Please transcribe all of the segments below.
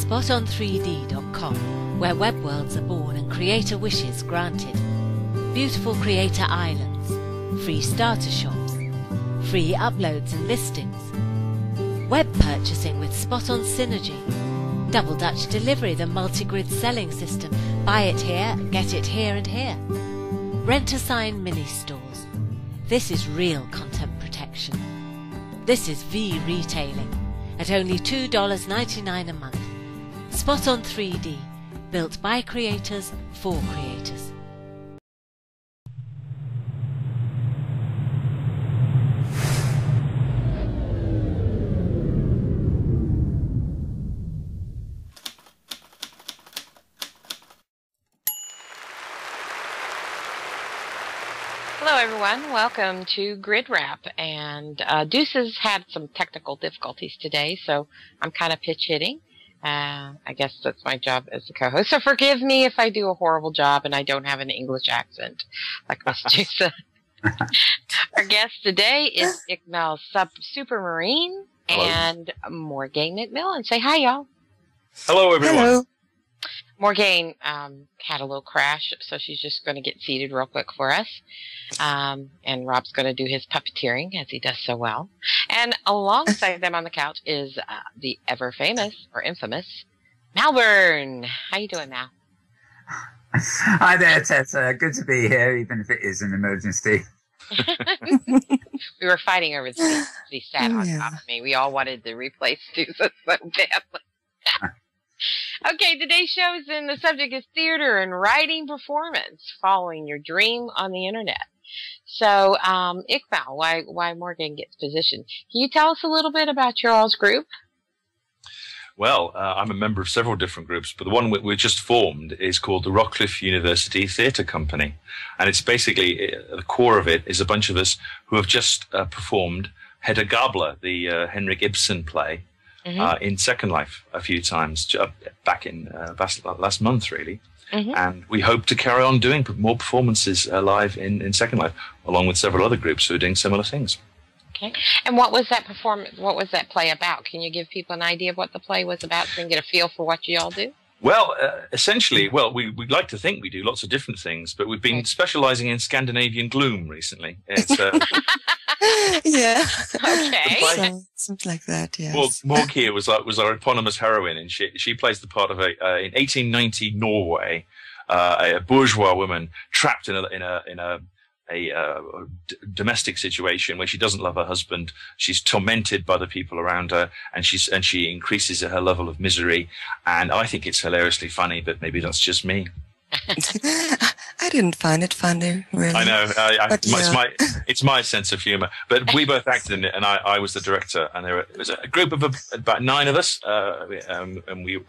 spoton3d.com, where web worlds are born and creator wishes granted. Beautiful creator islands, free starter shops, free uploads and listings, web purchasing with Spot-on Synergy, Double Dutch Delivery, the multi-grid selling system, buy it here, get it here and here. Rent-a-sign mini-stores. This is real content protection. This is V-retailing at only $2.99 a month. Spot-on 3D, built by creators for creators. Hello everyone, welcome to GRIDwrap, and Deuce has had some technical difficulties today, so I'm kind of pitch hitting. I guess that's my job as the co-host, so forgive me if I do a horrible job and I don't have an English accent like Miss Deuce. Our guest today is Ixmal Supermarine and Morgue McMillan. Say hi, y'all. Hello everyone. Hello. Morgaine had a little crash, so she's just going to get seated real quick for us. And Rob's going to do his puppeteering, as he does so well. And alongside them on the couch is the ever-famous, or infamous, Malvern. How you doing, Mal? Hi there, Tessa. Good to be here, even if it is an emergency. We were fighting over the he sat on top of me. We all wanted to replace Susan so badly. Okay, today's show is the subject is theater and writing performance, following your dream on the internet. So, Ixmal, why Morgan gets positioned. Can you tell us a little bit about your all's group? Well, I'm a member of several different groups, but the one we just formed is called the Rockcliffe University Theatre Company. And it's basically, the core of it is a bunch of us who have just performed Hedda Gabler, the Henrik Ibsen play. In Second Life a few times, back in last month, really. And we hope to carry on doing more performances live in Second Life, along with several other groups who are doing similar things. Okay. And what was that performance? What was that play about? Can you give people an idea of what the play was about so they can get a feel for what you all do? Well, essentially, we'd like to think we do lots of different things, but we've been specializing in Scandinavian gloom recently. It's, yeah. Okay. Something like that, yes. Morgue here was our eponymous heroine, and she plays the part of in 1890 Norway, a bourgeois woman trapped in a domestic situation where she doesn't love her husband. She's tormented by the people around her, and she increases her level of misery. And I think it's hilariously funny, but maybe that's just me. I didn't find it funny, really. I know. It's my sense of humor. But we both acted in it, and I was the director. And it was a group of about 9 of us, and we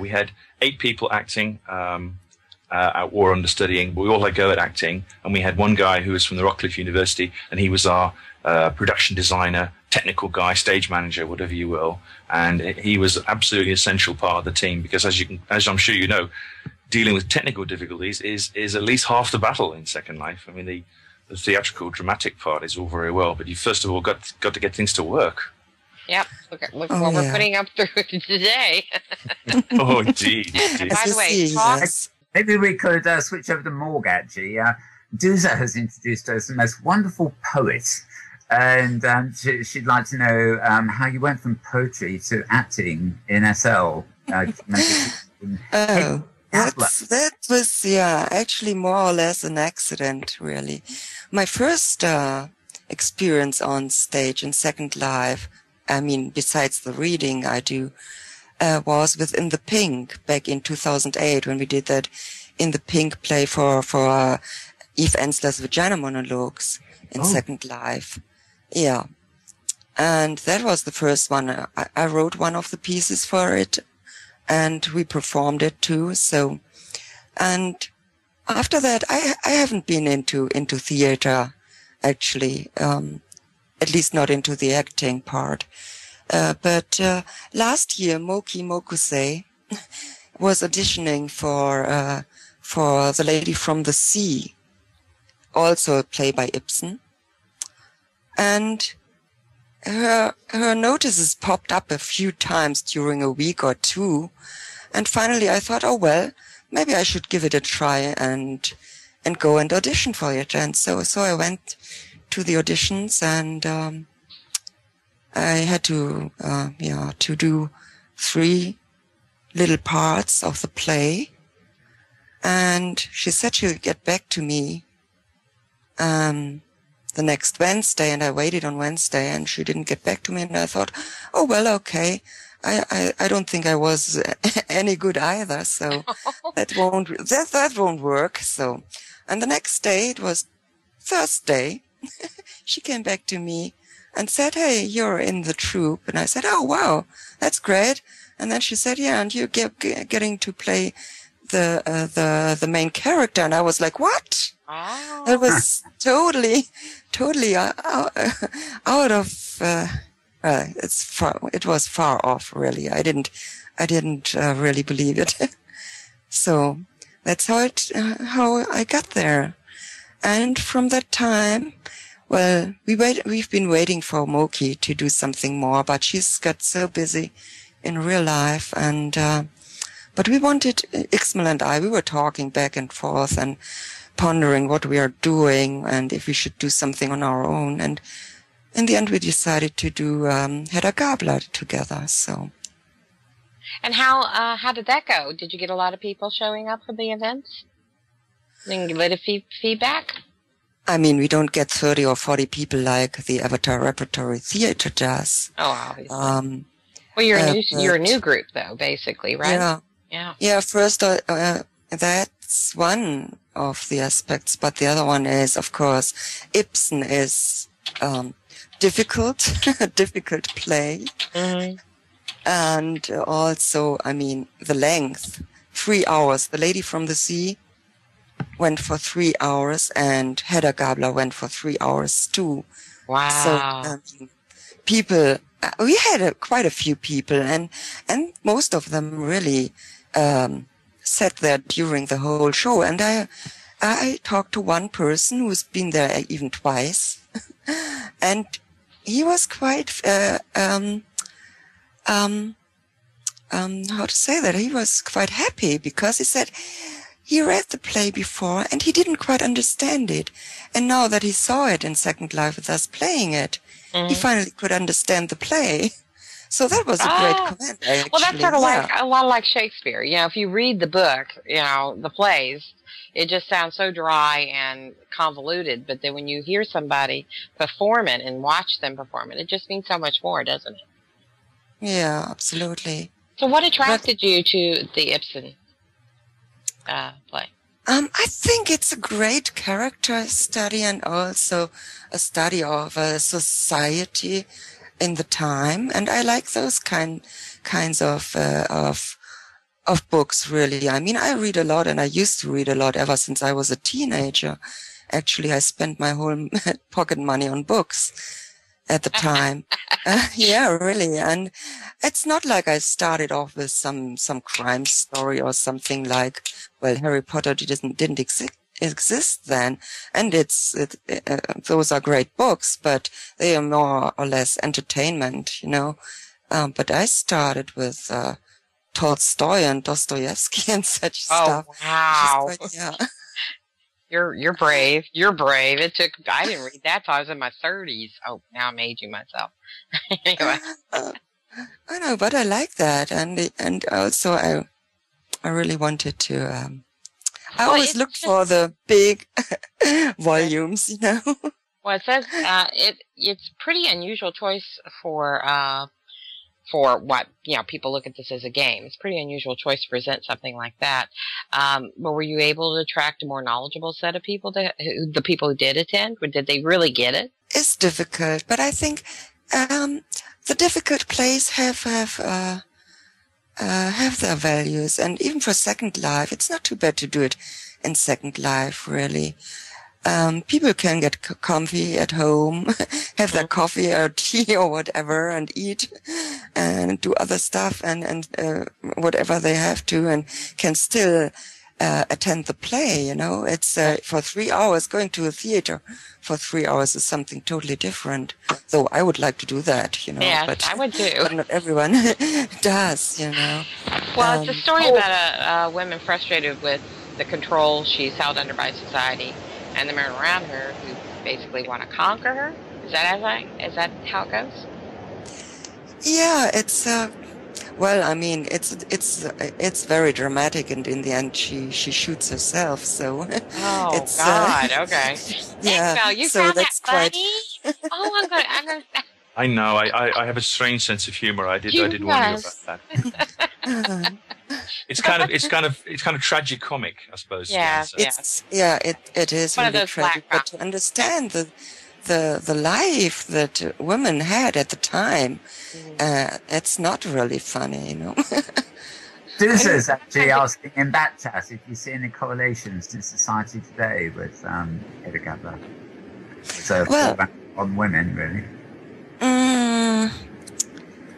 had 8 people acting. Or understudying. We all had go at acting, and we had one guy who was from the Rockcliffe University, and he was our production designer, technical guy, stage manager, whatever you will. And he was absolutely essential part of the team because, as I'm sure you know, dealing with technical difficulties is at least half the battle in Second Life. I mean, the theatrical, dramatic part is all very well, but you first of all got to get things to work. Yep. Look what we're putting up through today. Oh, indeed. By the way, Maybe we could switch over to Morgue, actually. Duza has introduced us the most wonderful poet, and she'd like to know how you went from poetry to acting in SL. That was, actually more or less an accident, really. My first experience on stage in Second Life, I mean, besides the reading I do, was within the Pink back in 2008 when we did that in the Pink play for Eve Ensler's Vagina Monologues in Second Life. Yeah. And that was the first one. I wrote one of the pieces for it, and we performed it too. So, and after that, I haven't been into theater, actually, at least not into the acting part. But last year, Moki Mokusei was auditioning for The Lady from the Sea, also a play by Ibsen. And her notices popped up a few times during a week or two. And finally I thought, oh, well, maybe I should give it a try and go and audition for it. And so I went to the auditions, and I had to do 3 little parts of the play. And she said she'll get back to me the next Wednesday, and I waited on Wednesday, and she didn't get back to me. And I thought, oh, well, okay. I don't think I was any good either, so that won't work. So, and the next day, it was Thursday, she came back to me and said, hey, you're in the troupe. And I said, oh, wow, that's great. And then she said, yeah, and you're getting to play the main character. And I was like, what? Wow. It was totally out of, it was far off, really. I didn't really believe it. So that's how I got there. And from that time, well, we've been waiting for Moki to do something more, but she's got so busy in real life. And, but we wanted, Ixmal and I, we were talking back and forth and pondering what we are doing and if we should do something on our own. And in the end, we decided to do Hedda Gabler together. So. And how did that go? Did you get a lot of people showing up for the events? And get a feedback? I mean, we don't get 30 or 40 people like the Avatar Repertory Theater does. Oh, obviously. Well, you're a new group, though, basically, right? Yeah. Yeah. First, that's one of the aspects, but the other one is, of course, Ibsen is difficult, a difficult play. Mm-hmm. And also, I mean, the length, 3 hours. The Lady from the Sea went for 3 hours, and Hedda Gabler went for 3 hours too. Wow. So, people, we had quite a few people, and most of them really sat there during the whole show. And I talked to one person who's been there even twice, and he was quite how to say that? He was quite happy because he said he read the play before and he didn't quite understand it. And now that he saw it in Second Life with us playing it, he finally could understand the play. So that was a great comment, actually. Well, that's sort of like a lot like Shakespeare. You know, if you read the book, you know, the plays, it just sounds so dry and convoluted. But then when you hear somebody perform it and watch them perform it, it just means so much more, doesn't it? Yeah, absolutely. So what attracted you to the Ibsen play? I think it's a great character study and also a study of society in the time, and I like those kinds of books, really. I mean, I read a lot, and I used to read a lot ever since I was a teenager. Actually, I spent my whole pocket money on books at the time. Yeah, really. And it's not like I started off with some crime story or something like, well, Harry Potter didn't exist then. And those are great books, but they are more or less entertainment, you know. But I started with Tolstoy and Dostoevsky and such stuff. Oh, wow. Yeah. You're brave. You're brave. I didn't read that till I was in my 30s. Oh, now I'm aging myself. Anyway. I know, but I like that. And also I really wanted to, I always looked for the big volumes, you know. Well, it says, it's pretty unusual choice for what, you know, people look at this as a game. It's a pretty unusual choice to present something like that. But were you able to attract a more knowledgeable set of people, the people who did attend? Or did they really get it? It's difficult, but I think the difficult plays have their values. And even for Second Life, it's not too bad to do it in Second Life, really. People can get comfy at home, have their coffee or tea or whatever and eat and do other stuff and whatever they have to, and can still attend the play. You know, it's for 3 hours. Going to a theater for 3 hours is something totally different. Though I would like to do that, you know. Yes, but I would too. But not everyone does, you know. Well, it's a story about a woman frustrated with the control she's held under by society, and the men around her who basically want to conquer her. Is that how it goes? Yeah, it's well, I mean, it's very dramatic, and in the end, she shoots herself. So oh it's, God, okay. Yeah, Ixmal, you so found that's that quite. funny? Oh, I'm gonna. I know. I have a strange sense of humor. I did warn you about that. It's kind of tragic comic, I suppose. Yeah, it is one really of those tragic. But to understand the life that women had at the time, it's not really funny, you know. Susan's actually asking in that chat if you see any correlations in society today with Edgar. So on women, really.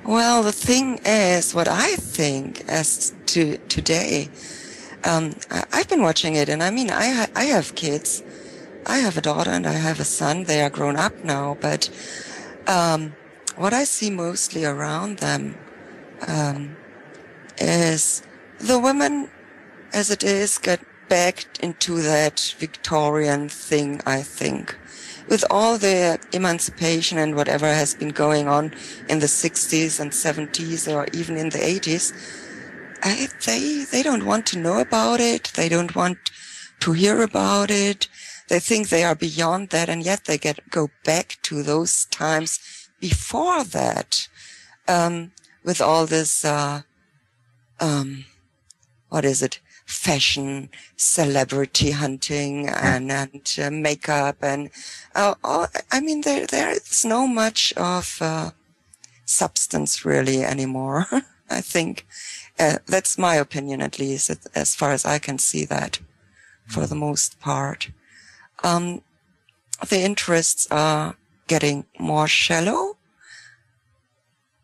Well, the thing is, what I think as to today, I've been watching it, and I mean, I have kids. I have a daughter and I have a son. They are grown up now, but what I see mostly around them is the women, as it is, get back into that Victorian thing, I think. With all the emancipation and whatever has been going on in the 60s and 70s or even in the 80s, they don't want to know about it. They don't want to hear about it. They think they are beyond that, and yet they go back to those times before that, with all this, fashion, celebrity hunting, and makeup, and I mean, there's no much of substance really anymore. I think that's my opinion, at least, as far as I can see that, for the most part. The interests are getting more shallow.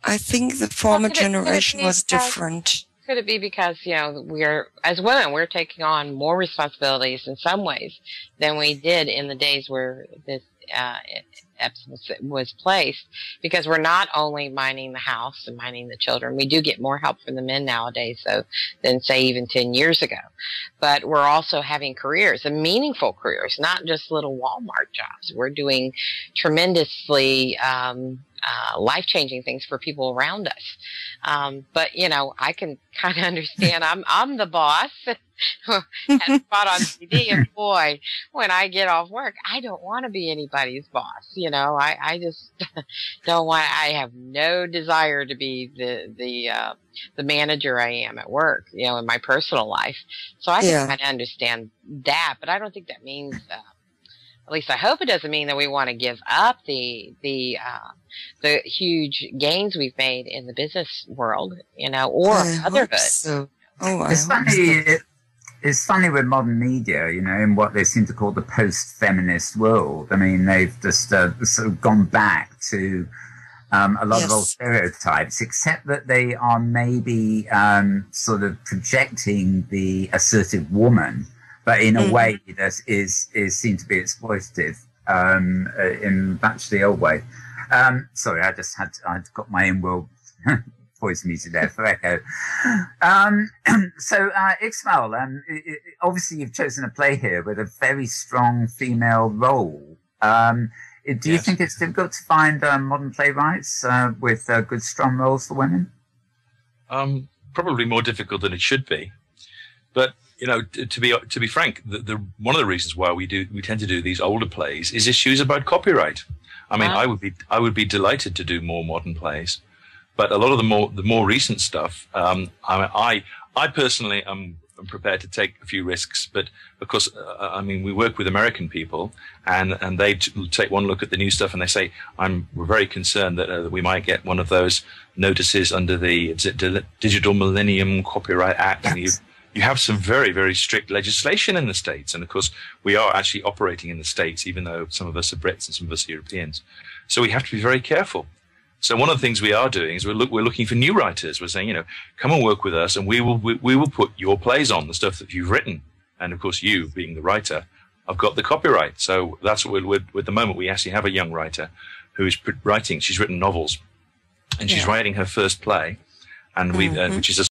I think the former generation was different. Could it be because, you know, as women, we're taking on more responsibilities in some ways than we did in the days where this episode was placed, because we're not only minding the house and minding the children. We do get more help from the men nowadays, so, than, say, even 10 years ago. But we're also having careers, and meaningful careers, not just little Walmart jobs. We're doing tremendously life-changing things for people around us. But, you know, I can kind of understand. I'm the boss. Had spot on CD, and boy, when I get off work, I don't want to be anybody's boss. You know, I just don't want. I have no desire to be the manager I am at work. You know, in my personal life. So I can kind of understand that, but I don't think that means. At least I hope it doesn't mean that we want to give up the huge gains we've made in the business world, you know, or motherhood. So. It's funny with modern media, you know, in what they seem to call the post-feminist world. I mean, they've just sort of gone back to a lot of old stereotypes, except that they are maybe sort of projecting the assertive woman, but in a way that is seen to be exploitative in much the old way. Sorry, I'd got my in-world voice muted there for echo. So, Ixmal, obviously you've chosen a play here with a very strong female role. Do you think it's difficult to find modern playwrights with good, strong roles for women? Probably more difficult than it should be. But, you know, to be frank, one of the reasons why we tend to do these older plays is issues about copyright. I mean, I would be delighted to do more modern plays. But a lot of the more recent stuff, I personally am prepared to take a few risks. But because I mean, we work with American people, and they take one look at the new stuff and they say, we're very concerned that we might get one of those notices under the Digital Millennium Copyright Act, and you have some very, very strict legislation in the States. And of course, we are actually operating in the States, even though some of us are Brits and some of us are Europeans. So we have to be very careful. So one of the things we are doing is we're looking for new writers. We're saying, you know, come and work with us, and we will put your plays on, the stuff that you've written, and of course you, being the writer, have got the copyright. So that's what with the moment we actually have a young writer who is writing. She's written novels, and she's writing her first play, and which is a